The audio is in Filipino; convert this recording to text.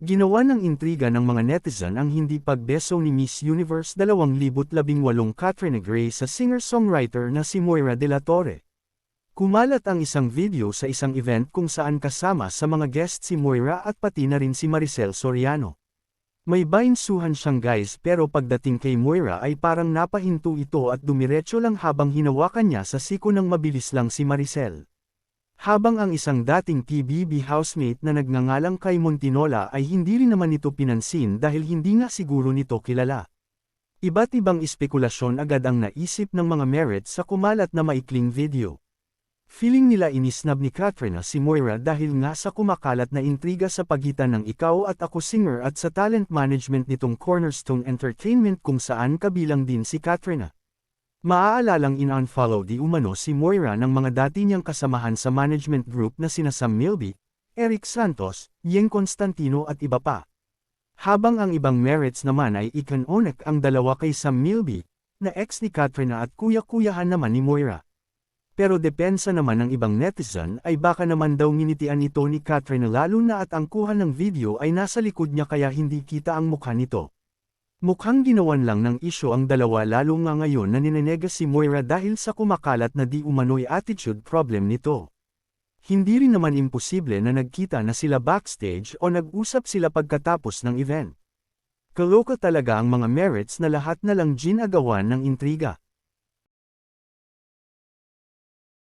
Ginawa ng intriga ng mga netizen ang hindi pagbeso ni Miss Universe 2018 Katrina Gray sa singer-songwriter na si Moira de la Torre. Kumalat ang isang video sa isang event kung saan kasama sa mga guest si Moira at pati na rin si Maricel Soriano. May bainsuhan siyang guys pero pagdating kay Moira ay parang napahinto ito at dumiretso lang habang hinawakan niya sa siko ng mabilis lang si Maricel. Habang ang isang dating PBB housemate na nagngangalang kay Montinola ay hindi rin naman ito pinansin dahil hindi nga siguro nito kilala. Iba't ibang espekulasyon agad ang naisip ng mga merits sa kumalat na maikling video. Feeling nila inisnab ni Katrina si Moira dahil nga sa kumakalat na intriga sa pagitan ng Ikaw at Ako singer at sa talent management nitong Cornerstone Entertainment kung saan kabilang din si Katrina. Maaalalang in-unfollow di umano si Moira ng mga dati niyang kasamahan sa management group na sina Sam Milby, Eric Santos, Yeng Constantino at iba pa. Habang ang ibang merits naman ay ikinonek ang dalawa kay Sam Milby, na ex ni Katrina at kuya-kuyahan naman ni Moira. Pero depensa naman ng ibang netizen ay baka naman daw nginitian ito ni Katrina lalo na at ang kuha ng video ay nasa likod niya kaya hindi kita ang mukha nito. Mukhang ginawan lang ng isyo ang dalawa lalo nga ngayon na ninenega si Moira dahil sa kumakalat na di umano'y attitude problem nito. Hindi rin naman imposible na nagkita na sila backstage o nag-usap sila pagkatapos ng event. Kaloka talaga ang mga merits na lahat na lang ginagawan ng intriga.